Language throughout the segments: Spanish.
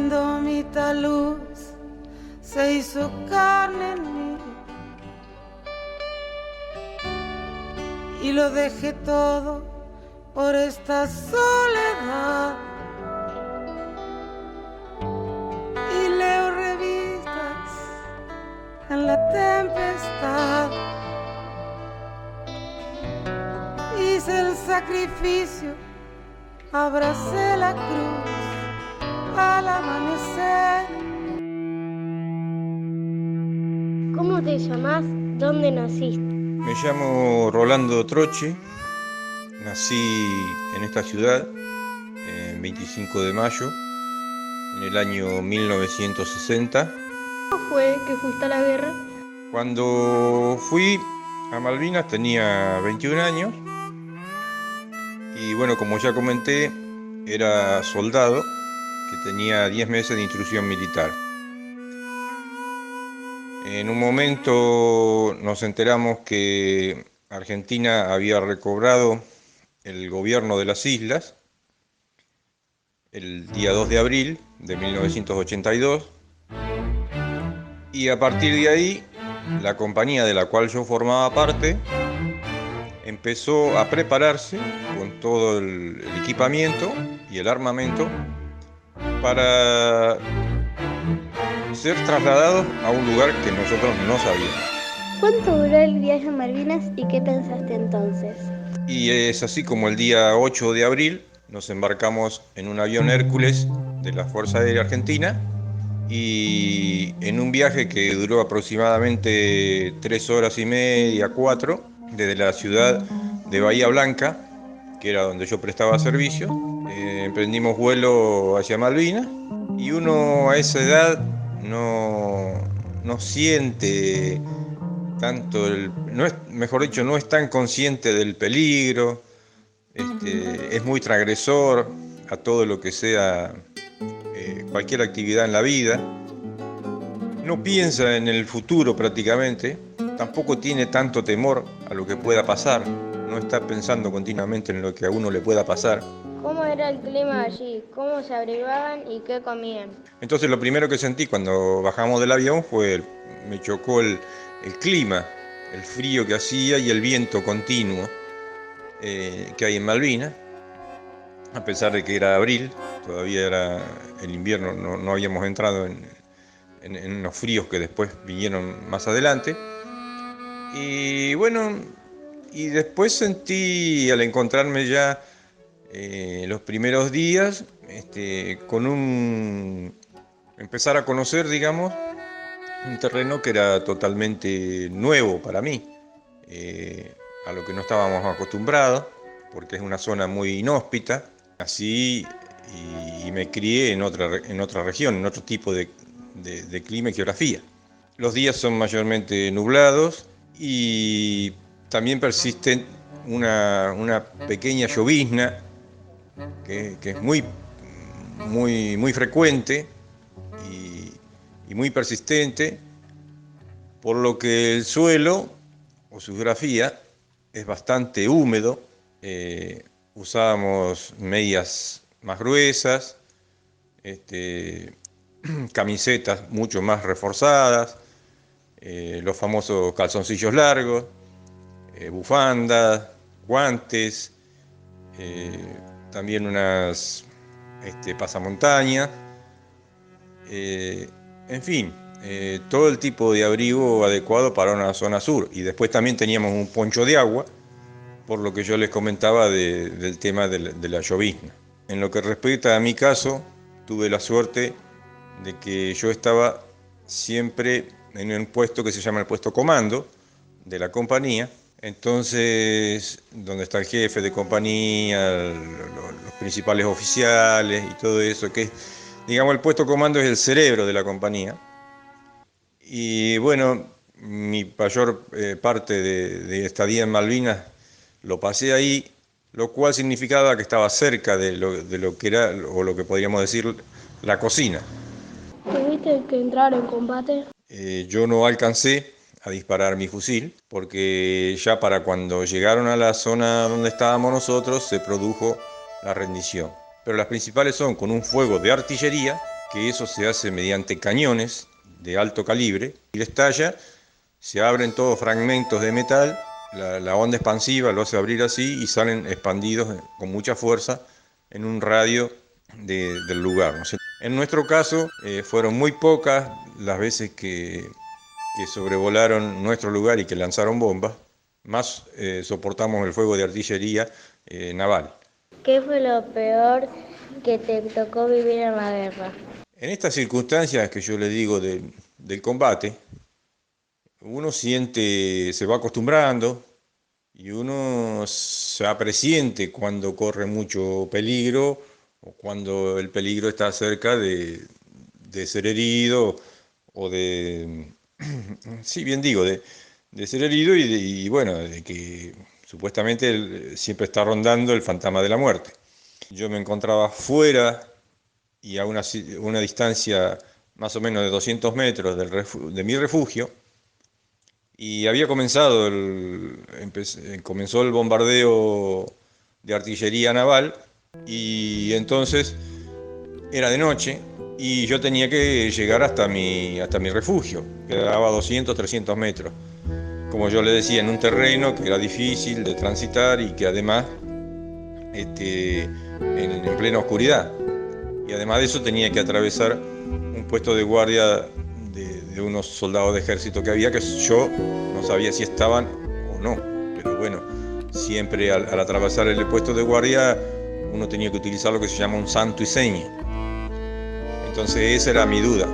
indomita luz se hizo carne en mí y lo dejé todo por esta soledad. Y leo revistas en la tempestad. Hice el sacrificio, abracé la cruz al amanecer. ¿Cómo te llamás? ¿Dónde naciste? Me llamo Rolando Troche, nací en esta ciudad el 25 de mayo, en el año 1960. ¿Cómo fue que fuiste a la guerra? Cuando fui a Malvinas tenía 21 años y bueno, como ya comenté, era soldado que tenía 10 meses de instrucción militar. En un momento nos enteramos que Argentina había recobrado el gobierno de las islas el día 2 de abril de 1982 y a partir de ahí la compañía de la cual yo formaba parte empezó a prepararse con todo el equipamiento y el armamento para ser trasladados a un lugar que nosotros no sabíamos. ¿Cuánto duró el viaje a Malvinas y qué pensaste entonces? Y es así como el día 8 de abril nos embarcamos en un avión Hércules de la Fuerza Aérea Argentina y en un viaje que duró aproximadamente 3 horas y media, 4, desde la ciudad de Bahía Blanca, que era donde yo prestaba servicio, emprendimos vuelo hacia Malvinas y uno a esa edad no siente tanto, no es tan consciente del peligro, es muy transgresor a todo lo que sea cualquier actividad en la vida, no piensa en el futuro prácticamente, tampoco tiene tanto temor a lo que pueda pasar, no está pensando continuamente en lo que a uno le pueda pasar. ¿Cómo era el clima allí? ¿Cómo se abrigaban y qué comían? Entonces lo primero que sentí cuando bajamos del avión me chocó el clima, el frío que hacía y el viento continuo que hay en Malvinas, a pesar de que era abril, todavía era el invierno, no habíamos entrado en los fríos que después vinieron más adelante. Y bueno, y después sentí al encontrarme ya los primeros días, empezar a conocer, digamos, un terreno que era totalmente nuevo para mí, a lo que no estábamos acostumbrados, porque es una zona muy inhóspita. Así y me crié en otra región, en otro tipo de clima y geografía. Los días son mayormente nublados y también persiste una pequeña llovizna que es muy frecuente y muy persistente, por lo que el suelo o su geografía es bastante húmedo. Usábamos medias más gruesas, camisetas mucho más reforzadas, los famosos calzoncillos largos, bufandas, guantes, también unas pasamontañas, en fin, todo el tipo de abrigo adecuado para una zona sur. Y después también teníamos un poncho de agua, por lo que yo les comentaba del tema de la llovizna. En lo que respecta a mi caso, tuve la suerte de que yo estaba siempre en un puesto que se llama el puesto comando de la compañía. Entonces, donde está el jefe de compañía, los principales oficiales y todo eso, que digamos el puesto comando es el cerebro de la compañía. Y bueno, mi mayor parte de estadía en Malvinas lo pasé ahí, lo cual significaba que estaba cerca de lo que era, o lo que podríamos decir, la cocina. ¿Tuviste que entrar en combate? Yo no alcancé a disparar mi fusil, porque ya para cuando llegaron a la zona donde estábamos nosotros se produjo la rendición. Pero las principales son con un fuego de artillería que eso se hace mediante cañones de alto calibre, y le estalla, se abren todos fragmentos de metal, la onda expansiva lo hace abrir así y salen expandidos con mucha fuerza en un radio del lugar, ¿no? En nuestro caso fueron muy pocas las veces que sobrevolaron nuestro lugar y que lanzaron bombas, más soportamos el fuego de artillería naval. ¿Qué fue lo peor que te tocó vivir en la guerra? En estas circunstancias que yo le digo del combate, uno se va acostumbrando y uno se presiente cuando corre mucho peligro o cuando el peligro está cerca de ser herido o sí, bien digo, de ser herido y bueno, de que supuestamente siempre está rondando el fantasma de la muerte. Yo me encontraba fuera y a una distancia más o menos de 200 metros de mi refugio, y había comenzó el bombardeo de artillería naval, y entonces era de noche y yo tenía que llegar hasta mi refugio, que quedaba a 200, 300 metros. Como yo le decía, en un terreno que era difícil de transitar y que además en plena oscuridad. Y además de eso tenía que atravesar un puesto de guardia de unos soldados de ejército que había, que yo no sabía si estaban o no. Pero bueno, siempre al atravesar el puesto de guardia uno tenía que utilizar lo que se llama un santo y seña. Entonces esa era mi duda.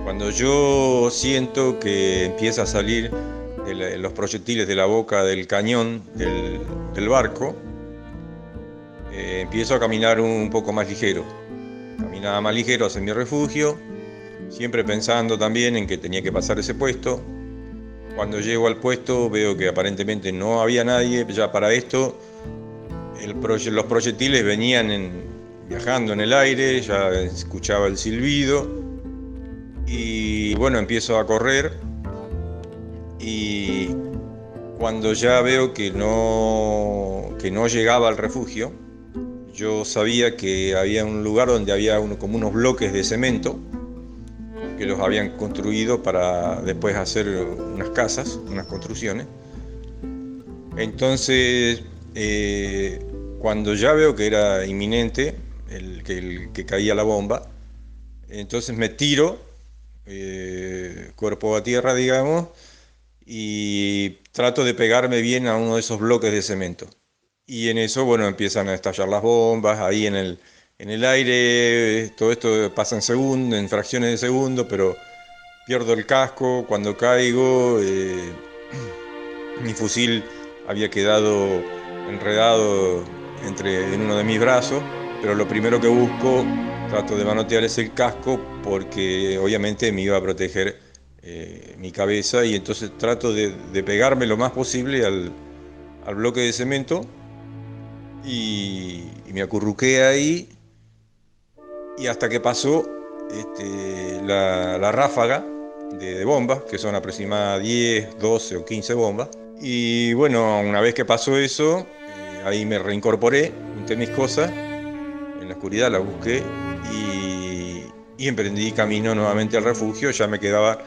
Cuando yo siento que empieza a salir los proyectiles de la boca del cañón del barco, empiezo a caminar un poco más ligero. Caminaba más ligero hacia mi refugio, siempre pensando también en que tenía que pasar ese puesto. Cuando llego al puesto veo que aparentemente no había nadie. Ya para esto los proyectiles venían viajando en el aire, ya escuchaba el silbido y bueno, empiezo a correr, y cuando ya veo que no llegaba al refugio, yo sabía que había un lugar donde había como unos bloques de cemento que los habían construido para después hacer unas casas, unas construcciones. Entonces, cuando ya veo que era inminente que caía la bomba, entonces me tiro cuerpo a tierra, digamos, y trato de pegarme bien a uno de esos bloques de cemento. Y en eso, bueno, empiezan a estallar las bombas, ahí en el aire, todo esto pasa en fracciones de segundo, pero pierdo el casco, cuando caigo, mi fusil había quedado enredado en uno de mis brazos, pero lo primero que busco, trato de manotear es el casco, porque obviamente me iba a proteger mi cabeza, y entonces trato de pegarme lo más posible al bloque de cemento, y me acurruqué ahí, y hasta que pasó la ráfaga de bombas, que son aproximadamente 10, 12 o 15 bombas. Y bueno, una vez que pasó eso, ahí me reincorporé, junté mis cosas, en la oscuridad las busqué y emprendí camino nuevamente al refugio. Ya me quedaba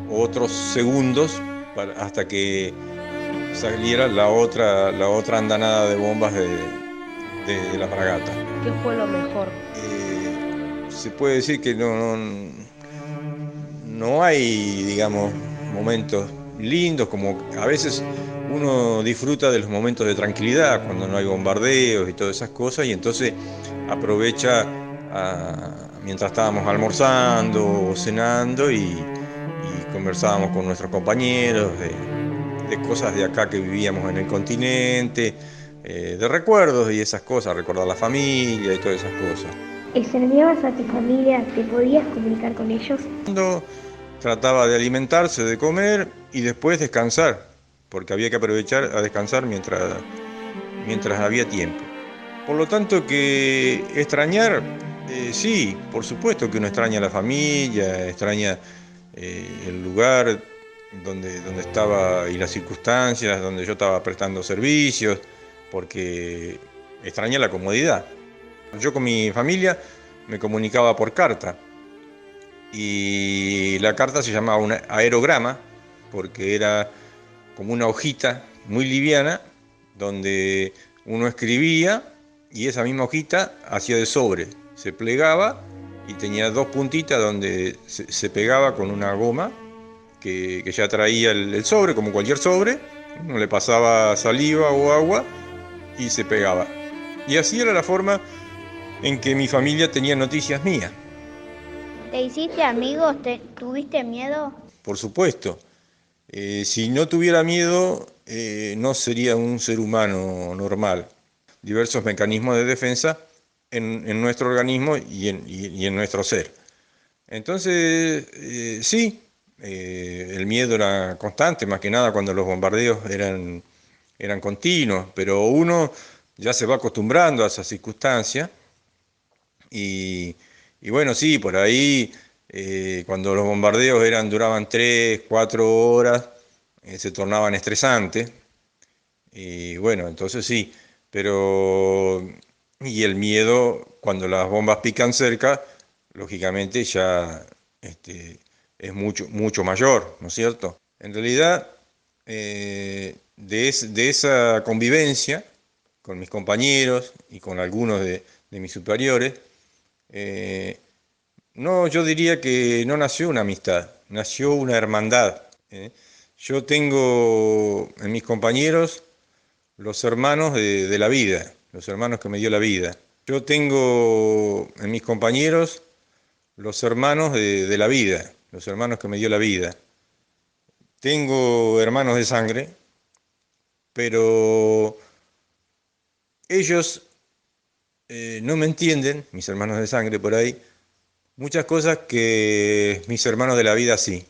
otros segundos hasta que saliera la otra andanada de bombas de la fragata. ¿Qué fue lo mejor? Se puede decir que no hay, digamos, momentos lindos, como a veces uno disfruta de los momentos de tranquilidad cuando no hay bombardeos y todas esas cosas, y entonces aprovecha mientras estábamos almorzando o cenando y conversábamos con nuestros compañeros de cosas de acá que vivíamos en el continente, de recuerdos y esas cosas, recordar la familia y todas esas cosas. ¿Extrañabas a tu familia? ¿Te podías comunicar con ellos? Trataba de alimentarse, de comer y después descansar, porque había que aprovechar a descansar mientras había tiempo. Por lo tanto, que extrañar, sí, por supuesto que uno extraña a la familia, extraña el lugar donde estaba y las circunstancias donde yo estaba prestando servicios, porque extraña la comodidad. Yo con mi familia me comunicaba por carta, y la carta se llamaba un aerograma porque era como una hojita muy liviana donde uno escribía y esa misma hojita hacía de sobre, se plegaba y tenía dos puntitas donde se pegaba con una goma que ya traía el sobre, como cualquier sobre, uno le pasaba saliva o agua y se pegaba. Y así era la forma en que mi familia tenía noticias mías. ¿Te hiciste amigos? ¿Tuviste miedo? Por supuesto, si no tuviera miedo, no sería un ser humano normal. Diversos mecanismos de defensa en nuestro organismo y en nuestro ser. Entonces, sí, el miedo era constante, más que nada cuando los bombardeos eran continuos, pero uno ya se va acostumbrando a esa circunstancia y, y bueno, sí, por ahí cuando los bombardeos duraban 3, 4 horas, se tornaban estresantes y bueno, entonces sí, pero y el miedo cuando las bombas pican cerca, lógicamente ya es mucho mayor, ¿no es cierto? En realidad, de esa convivencia con mis compañeros y con algunos de mis superiores, eh, no, yo diría que no nació una amistad, nació una hermandad. ¿Eh? Yo tengo en mis compañeros los hermanos de la vida, los hermanos que me dio la vida. Yo tengo en mis compañeros los hermanos de la vida, los hermanos que me dio la vida. Tengo hermanos de sangre, pero ellos no me entienden, mis hermanos de sangre por ahí, muchas cosas que mis hermanos de la vida sí.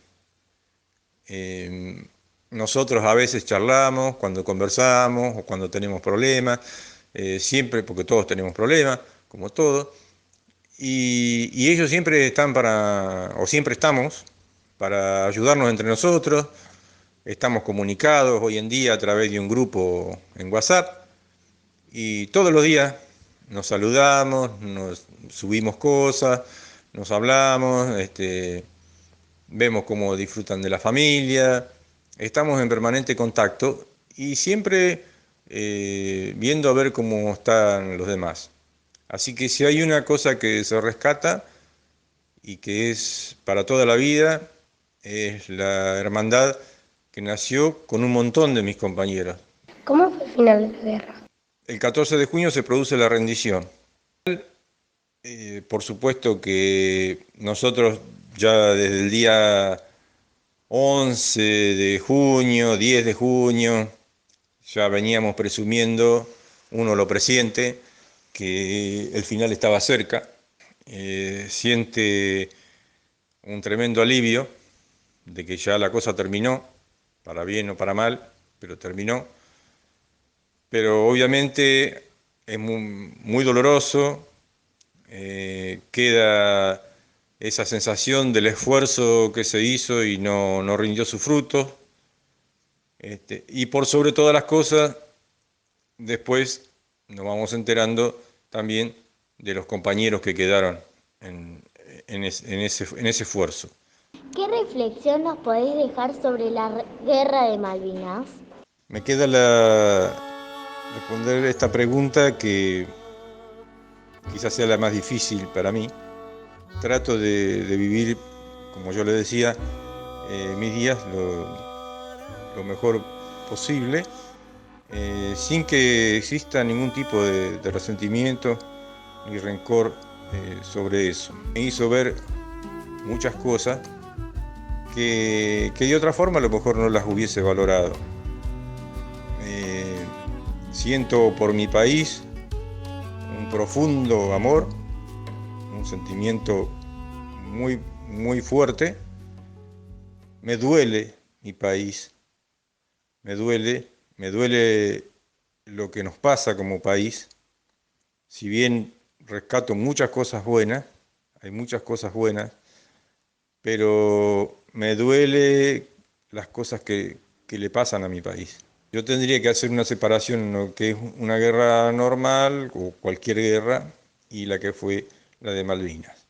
Eh, Nosotros a veces charlamos cuando conversamos o cuando tenemos problemas, siempre, porque todos tenemos problemas, como todos, y ellos siempre están o siempre estamos para ayudarnos entre nosotros, estamos comunicados hoy en día a través de un grupo en WhatsApp y todos los días nos saludamos, nos subimos cosas, nos hablamos, vemos cómo disfrutan de la familia, estamos en permanente contacto y siempre viendo a ver cómo están los demás. Así que si hay una cosa que se rescata y que es para toda la vida, es la hermandad que nació con un montón de mis compañeros. ¿Cómo fue el final de la guerra? El 14 de junio se produce la rendición. Por supuesto que nosotros ya desde el día 11 de junio, 10 de junio, ya veníamos presumiendo, uno lo presiente, que el final estaba cerca, siente un tremendo alivio de que ya la cosa terminó, para bien o para mal, pero terminó. Pero obviamente es muy doloroso, queda esa sensación del esfuerzo que se hizo y no rindió sus frutos. Y por sobre todas las cosas, después nos vamos enterando también de los compañeros que quedaron en ese esfuerzo. ¿Qué reflexión nos podéis dejar sobre la guerra de Malvinas? Me queda responder esta pregunta que quizás sea la más difícil para mí. Trato de vivir, como yo le decía, mis días lo mejor posible, sin que exista ningún tipo de resentimiento ni rencor sobre eso. Me hizo ver muchas cosas que de otra forma a lo mejor no las hubiese valorado. Siento por mi país un profundo amor, un sentimiento muy fuerte. Me duele mi país, me duele lo que nos pasa como país. Si bien rescato muchas cosas buenas, hay muchas cosas buenas, pero me duele las cosas que le pasan a mi país. Yo tendría que hacer una separación en lo que es una guerra normal o cualquier guerra y la que fue la de Malvinas.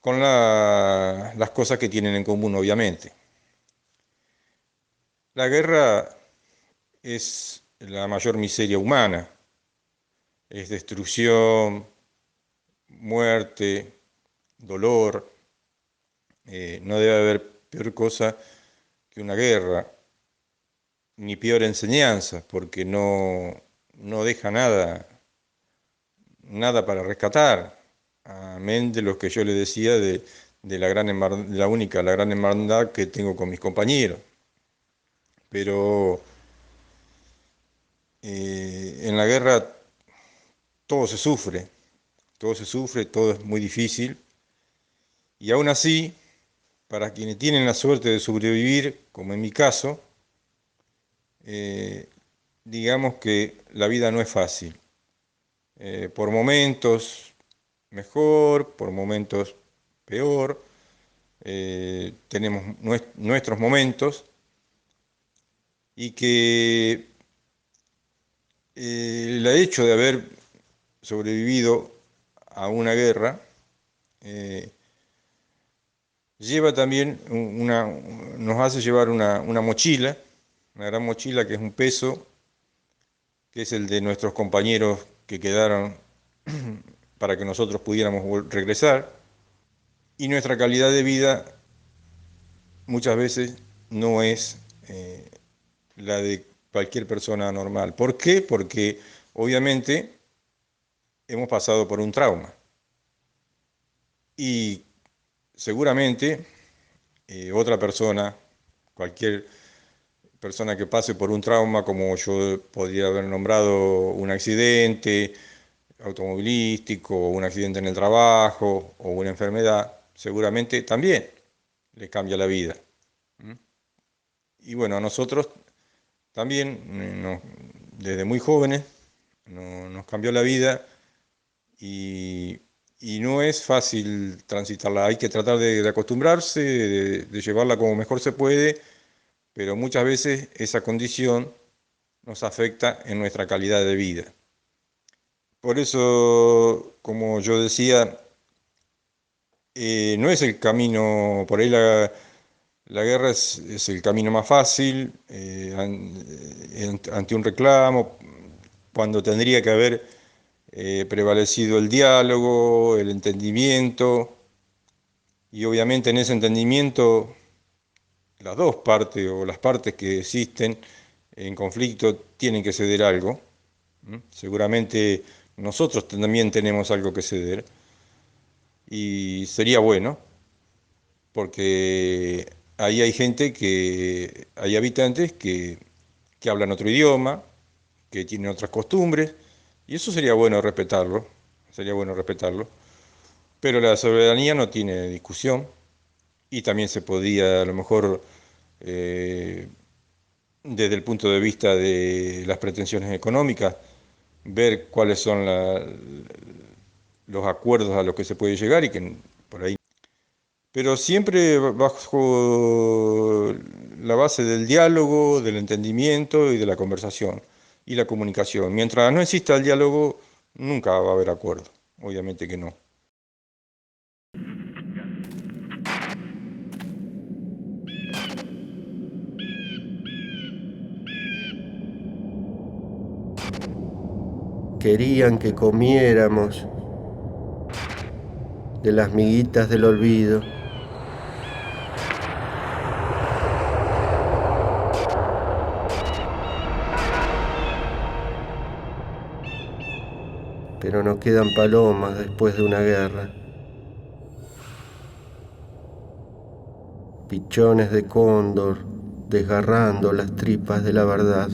con las cosas que tienen en común, obviamente. La guerra es la mayor miseria humana, es destrucción, muerte, dolor. No debe haber peor cosa que una guerra, ni peor enseñanza, porque no deja nada para rescatar, amén de lo que yo le decía de la gran hermandad que tengo con mis compañeros. Pero en la guerra todo se sufre, todo es muy difícil, y aún así, para quienes tienen la suerte de sobrevivir, como en mi caso, digamos que la vida no es fácil. Por momentos mejor, por momentos peor, tenemos nuestros momentos, y que el hecho de haber sobrevivido a una guerra lleva también nos hace llevar una mochila, una gran mochila que es un peso, que es el de nuestros compañeros que quedaron para que nosotros pudiéramos regresar, y nuestra calidad de vida muchas veces no es la de cualquier persona normal. ¿Por qué? Porque obviamente hemos pasado por un trauma, y seguramente otra persona, cualquier persona que pase por un trauma, como yo podría haber nombrado un accidente automovilístico, o un accidente en el trabajo, o una enfermedad, seguramente también le cambia la vida. Y bueno, a nosotros también, desde muy jóvenes, nos cambió la vida, y no es fácil transitarla. Hay que tratar de acostumbrarse, de llevarla como mejor se puede, pero muchas veces esa condición nos afecta en nuestra calidad de vida. Por eso, como yo decía, no es el camino, por ahí la guerra es el camino más fácil ante un reclamo, cuando tendría que haber prevalecido el diálogo, el entendimiento, y obviamente en ese entendimiento las dos partes o las partes que existen en conflicto tienen que ceder algo. Seguramente nosotros también tenemos algo que ceder, y sería bueno, porque ahí hay hay habitantes que hablan otro idioma, que tienen otras costumbres, y eso sería bueno respetarlo, pero la soberanía no tiene discusión, y también se podía a lo mejor desde el punto de vista de las pretensiones económicas, ver cuáles son los acuerdos a los que se puede llegar, y que por ahí, pero siempre bajo la base del diálogo, del entendimiento y de la conversación y la comunicación. Mientras no exista el diálogo, nunca va a haber acuerdo, obviamente que no. Querían que comiéramos de las miguitas del olvido. Pero no quedan palomas después de una guerra. Pichones de cóndor desgarrando las tripas de la verdad.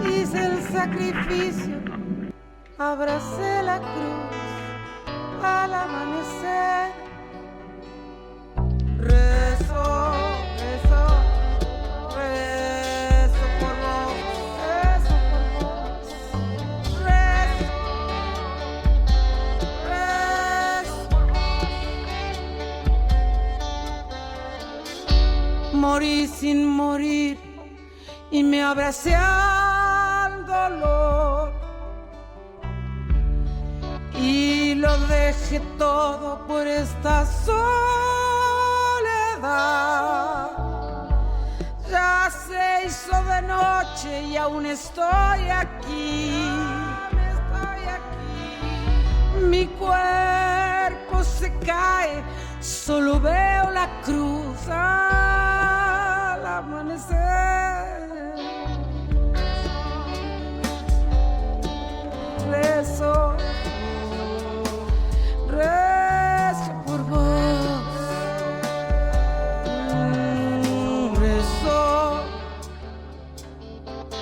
Hice el sacrificio, abracé la cruz al amanecer. Rezo, rezo, rezo por vos, rezo por vos. Rezo, rezo por vos. y me abracé al dolor y lo dejé todo por esta soledad. Ya se hizo de noche y aún estoy aquí. Mi cuerpo se cae, solo veo la cruz al amanecer.